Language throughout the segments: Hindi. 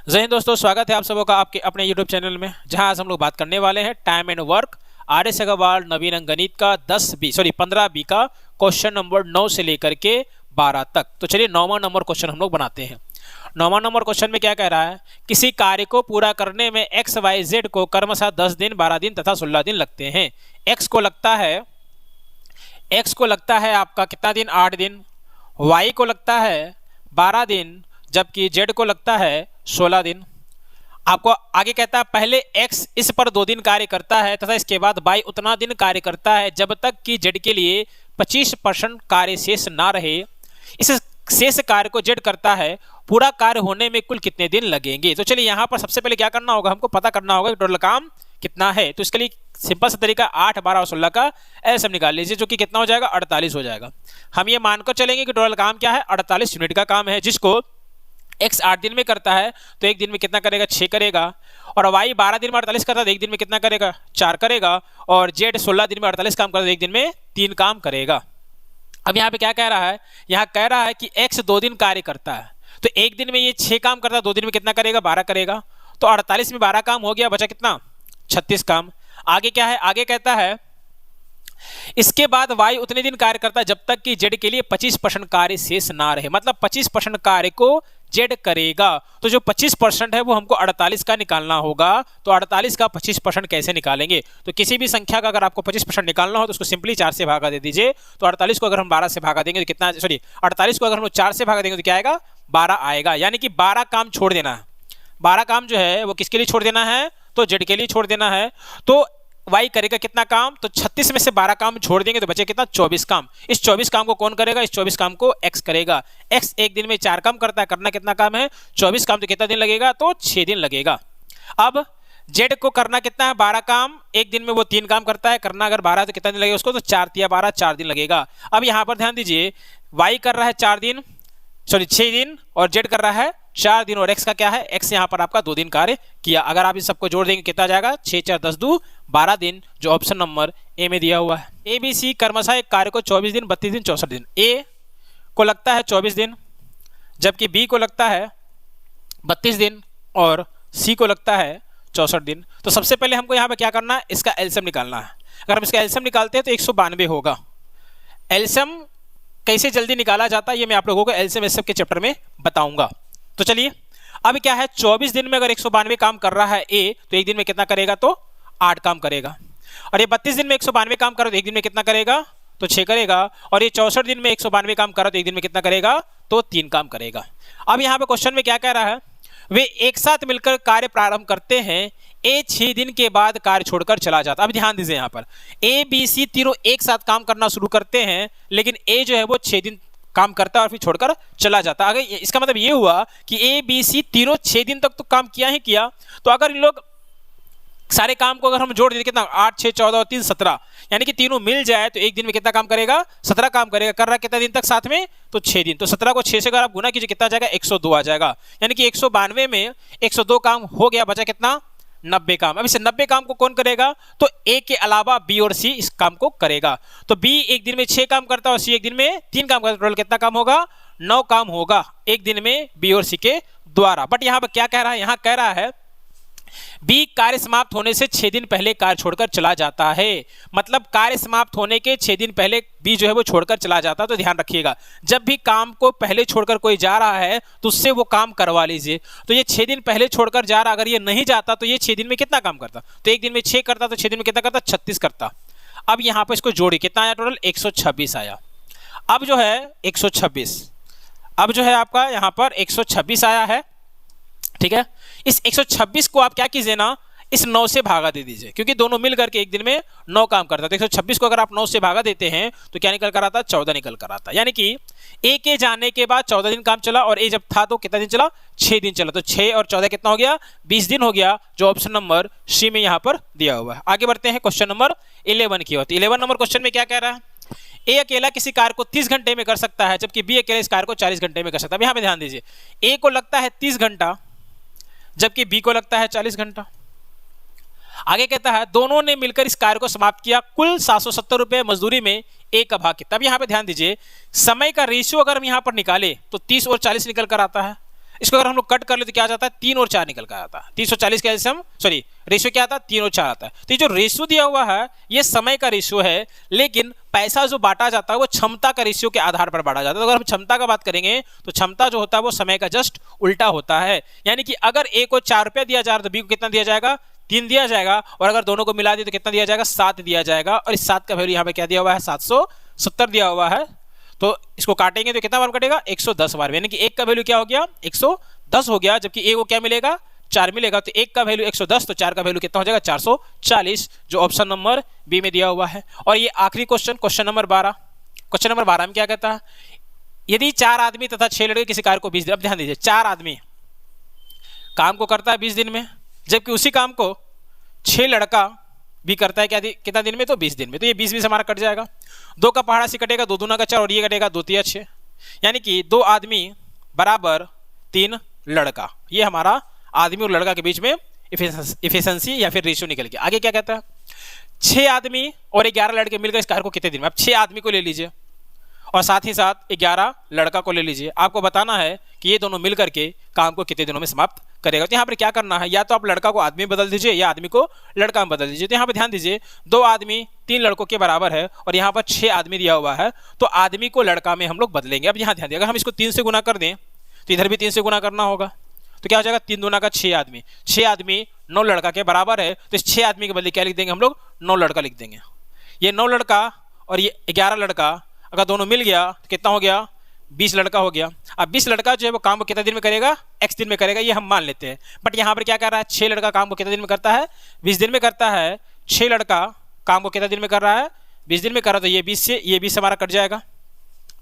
जय हिंद दोस्तों, स्वागत है आप सबों का आपके अपने YouTube चैनल में, जहां आज हम लोग बात करने वाले हैं time and work RS Agarwal नवीन अंक गणित का 15 बी का क्वेश्चन नंबर 9 से लेकर के 12 तक। तो चलिए 9वां नंबर क्वेश्चन हम लोग बनाते हैं। 9वां नंबर क्वेश्चन में क्या कह रहा है, किसी कार्य को पूरा करने में XYZ को क्रमशः 10 दिन, 12 दिन तथा 16 दिन लगते हैं। X को लगता है आपका कितना दिन, 8 दिन। Y को लगता है 12 दिन, जबकि Z को लगता है 16 दिन। आपको आगे कहता है पहले X इस पर 2 दिन कार्य करता है तथा इसके बाद Y उतना दिन कार्य करता है जब तक कि Z के लिए 25% कार्य शेष ना रहे। इस शेष कार्य को Z करता है, पूरा कार्य होने में कुल कितने दिन लगेंगे। तो चलिए यहाँ पर सबसे पहले क्या करना होगा, हमको पता करना होगा कि टोटल काम कितना है। तो इसके लिए सिंपल सा तरीका 8, 12 और 16 का एलसीएम निकाल लीजिए, जो कि कितना हो जाएगा, 48 हो जाएगा। हम ये मानकर चलेंगे कि टोटल काम क्या है, 48 यूनिट का काम है, जिसको X 8 दिन में करता है तो एक दिन में कितना करेगा, 6 करेगा। और Y 12 दिन में 48 करता है तो एक दिन में कितना करेगा, 4 करेगा। और Z 16 दिन में 48 काम करता है तो एक दिन में 3 काम करेगा। अब यहाँ पे क्या कह रहा है, यहाँ कह रहा है कि X 2 दिन कार्य करता है तो एक दिन में ये 6 काम करता है, 2 दिन में कितना करेगा, 12 करेगा। तो 48 में 12 काम हो गया, बचा कितना, 36 काम। आगे क्या है, आगे कहता है इसके बाद Y उतने दिन कार्य करता है जब तक कि Z के लिए 25% कार्य शेष ना रहे। मतलब 25% कार्य को Z करेगा, तो जो 25% है वो हमको 48 का निकालना होगा। तो 48 का 25% कैसे निकालेंगे, तो किसी भी संख्या का अगर आपको 25% निकालना हो तो उसको सिंपली 4 से भागा दे दीजिए। तो 48 को अगर हम 12 से भागा देंगे तो कितना, 48 को अगर हम 4 से भागा देंगे तो क्या आएगा, 12 आएगा। यानी कि 12 काम छोड़ देना है। 12 काम जो है वो किसके लिए छोड़ देना है, तो Z के लिए छोड़ देना है। तो Y करेगा कितना काम, तो 36 में से 12 काम छोड़ देंगे तो बचे कितना, 24 काम। इस 24 काम को कौन करेगा, इस 24 काम को X करेगा। X एक दिन में 4 काम करता है, करना कितना काम है, 24 काम। तो कितना दिन लगेगा, तो 6 दिन लगेगा। अब Z को करना कितना है, 12 काम, एक दिन में वो 3 काम करता है, करना अगर 12 है तो कितना दिन लगेगा उसको, तो 4 तिया 12, 4 दिन लगेगा। अब यहाँ पर ध्यान दीजिए, Y कर रहा है 6 दिन और Z कर रहा है 4 दिन, और X का क्या है, X यहाँ पर आपका 2 दिन कार्य किया। अगर आप इस सबको जोड़ देंगे कितना जाएगा, 6 4 10 2 12 दिन, जो ऑप्शन नंबर ए में दिया हुआ है। ABC क्रमशः एक कार्य को 24 दिन, 32 दिन, 64 दिन। A को लगता है 24 दिन, जबकि B को लगता है 32 दिन और C को लगता है 64 दिन। तो सबसे पहले हमको यहाँ पे क्या करना है, इसका एलसीएम निकालना है। अगर हम इसका एलसीएम निकालते हैं तो 192 होगा। एलसीएम कैसे जल्दी निकाला जाता है ये मैं आप लोगों को एलसीएम एसएफ के चैप्टर में बताऊंगा। तो चलिए, अब क्या है, 24 दिन में अगर 192 काम कर रहा है A, तो एक दिन में कितना करेगा, तो 8 काम करेगा। और ये 32 दिन में 192 काम करो तो एक दिन में कितना करेगा, तो 6 करेगा। और ये 64 दिन में 192 काम करो तो एक दिन में कितना करेगा, तो 3 काम करेगा। अब यहाँ पे क्वेश्चन में क्या कह रहा है, वे एक साथ मिलकर कार्य प्रारंभ करते हैं, A 6 दिन के बाद कार्य छोड़कर चला जाता। अब ध्यान दीजिए, यहाँ पर A B C तीनों एक साथ काम करना शुरू करते हैं, लेकिन A जो है वो 6 दिन काम करता है और फिर छोड़कर चला जाता है। अगर इसका मतलब ये हुआ कि A B C तीनों 6 दिन तक तो काम किया ही किया। तो अगर इन लोग सारे काम को अगर हम जोड़ दें कितना, 8 6 14 और 3 17, यानी कि तीनों मिल जाए तो एक दिन में कितना काम करेगा, 17 काम करेगा। कर रहा कितना दिन तक साथ में, तो 6 दिन। तो 17 को 6 से अगर आप गुना कीजिए कितना जाएगा, 102 आ जाएगा। यानी कि 192 में 102 काम हो गया, बचा कितना, 90 काम। अब इसे 90 काम को कौन करेगा, तो A के अलावा B और C इस काम को करेगा। तो B एक दिन में 6 काम करता है और C एक दिन में 3 काम करता है। टोटल कितना काम होगा, 9 काम होगा एक दिन में B और C के द्वारा। बट यहाँ पर क्या कह रहा है, यहाँ कह रहा है B कार्य समाप्त होने से 6 दिन पहले कार्य छोड़कर चला जाता है। मतलब कार्य समाप्त होने के 6 दिन पहले B जो है वो छोड़कर चला जाता है। तो ध्यान रखिएगा, जब भी काम को पहले छोड़कर कोई जा रहा है तो उससे वो काम करवा लीजिए। तो ये 6 दिन पहले छोड़कर जा रहा, अगर ये नहीं जाता तो ये 6 दिन में कितना काम करता, तो एक दिन में 6 करता, तो 6 दिन में कितना करता, 36 करता। अब यहाँ पर इसको जोड़ी कितना आया, टोटल 126 आया। अब जो है 126, अब जो है आपका यहाँ पर 126 आया है, ठीक है। इस 126 को आप क्या कीजिए ना, इस 9 से भागा दे दीजिए, क्योंकि दोनों मिल करके एक दिन में 9 काम करता है। तो 126 को अगर आप 9 से भागा देते हैं तो क्या निकल कर आता है, 14 निकल कर आता है। यानी कि A के जाने के बाद 14 दिन काम चला, और A जब था तो कितना दिन चला, 6 दिन चला। तो 6 और 14 कितना हो गया, 20 दिन हो गया, जो ऑप्शन नंबर C में यहाँ पर दिया हुआ है। आगे बढ़ते हैं क्वेश्चन नंबर 11 की ओर। 11 नंबर क्वेश्चन में क्या कह रहा है, A अकेला किसी कार्य को 30 घंटे में कर सकता है, जबकि B अकेला इस कार्य को 40 घंटे में कर सकता है। अब यहाँ पे ध्यान दीजिए, A को लगता है 30 घंटा, जबकि B को लगता है 40 घंटा। आगे कहता है दोनों ने मिलकर इस कार्य को समाप्त किया, कुल 770 रुपए मजदूरी में A का भाग कितना। अब यहाँ पे ध्यान दीजिए, समय का रेशियो अगर हम यहाँ पर निकाले तो 30 और 40 निकल कर आता है, इसको अगर हम लोग कट कर ले तो क्या आ जाता है, 3 और 4 निकल कर आता है। 340 का एल्सियम सॉरी रेशियो क्या आता है, 3 और 4 आता है। तो ये जो रेशियो दिया हुआ है ये समय का रेशियो है, लेकिन पैसा जो बांटा जाता है वो क्षमता का रेशियो के आधार पर बांटा जाता है। तो अगर हम क्षमता का बात करेंगे तो क्षमता जो होता है वो समय का जस्ट उल्टा होता है। यानी कि अगर ए को 4 रुपया दिया जा रहा है तो बी को कितना दिया जाएगा, 3 दिया जाएगा, और अगर दोनों को मिला दिए तो कितना दिया जाएगा, 7 दिया जाएगा। और इस 7 का वैल्यू यहाँ पे क्या दिया हुआ है, 770 दिया हुआ है। तो इसको काटेंगे तो कितना बार कटेगा, 110 बार, यानी कि 1 का वैल्यू क्या हो गया, 110 हो गया, जबकि ए को क्या मिलेगा, 4 मिलेगा। तो 1 का वैल्यू 110, तो 4 का वैल्यू कितना हो जाएगा, 440, जो ऑप्शन नंबर बी में दिया हुआ है। और ये आखिरी क्वेश्चन नंबर 12। क्वेश्चन नंबर 12 में क्या कहता है, यदि 4 आदमी तथा 6 लड़के किसी कार्य को 20 दिन, अब ध्यान दीजिए 4 आदमी काम को करता है 20 दिन में, जबकि उसी काम को 6 लड़का भी करता है क्या कितना दिन में, तो 20 दिन में। तो ये 20 हमारा कट जाएगा, 2 का पहाड़ा से कटेगा, 2 दूना का 4, और ये कटेगा 2 तिया 6, यानी कि 2 आदमी बराबर 3 लड़का। ये हमारा आदमी और लड़का के बीच में इफिशिएंसी या फिर रेशियो निकल गया। आगे क्या कहता है, 6 आदमी और 11 लड़के मिलकर इस कार्य को कितने दिन में, अब 6 आदमी को ले लीजिए और साथ ही साथ 11 लड़का को ले लीजिए। आपको बताना है कि ये दोनों मिलकर के काम को कितने दिनों में समाप्त करेगा। तो यहाँ पर क्या करना है, या तो आप लड़का को आदमी में बदल दीजिए या आदमी को लड़का में बदल दीजिए। तो यहाँ पर ध्यान दीजिए 2 आदमी 3 लड़कों के बराबर है और यहाँ पर 6 आदमी दिया हुआ है, तो आदमी को लड़का में हम लोग बदलेंगे। अब यहाँ ध्यान दिए, अगर हम इसको 3 से गुना कर दें तो इधर भी 3 से गुना करना होगा, तो क्या हो जाएगा, 3 दूना का 6 आदमी, 6 आदमी 9 लड़का के बराबर है। तो इस 6 आदमी के बदले क्या लिख देंगे हम लोग, 9 लड़का लिख देंगे। ये 9 लड़का और ये 11 लड़का अगर दोनों मिल गया तो कितना हो गया, 20 लड़का हो गया। अब 20 लड़का जो है वो काम को कितने दिन में करेगा, x दिन में करेगा, ये हम मान लेते हैं। बट यहाँ पर क्या कर रहा है, 6 लड़का काम को कितने दिन में करता है, 20 दिन में करता है। 6 लड़का काम को कितने दिन में कर रहा है, 20 दिन में कर रहा है। तो ये 20 से हमारा कट जाएगा,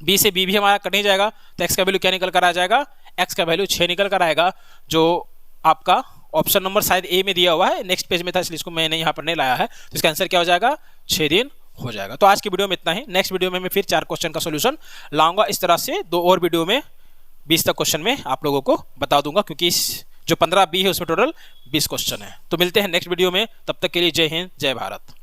20 से b भी हमारा कट नहीं जाएगा, तो x का वैल्यू क्या निकल कर आ जाएगा, x का वैल्यू 6 निकल कर आएगा, जो आपका ऑप्शन नंबर शायद ए में दिया हुआ है, नेक्स्ट पेज में था इसलिए इसको मैंने यहाँ पर नहीं लाया है। तो इसका आंसर क्या हो जाएगा, 6 दिन हो जाएगा। तो आज की वीडियो में इतना ही। नेक्स्ट वीडियो में मैं फिर 4 क्वेश्चन का सॉल्यूशन लाऊंगा। इस तरह से 2 और वीडियो में 20 तक क्वेश्चन में आप लोगों को बता दूंगा, क्योंकि इस जो 15 बी है उसमें टोटल 20 क्वेश्चन है। तो मिलते हैं नेक्स्ट वीडियो में, तब तक के लिए जय हिंद, जय भारत।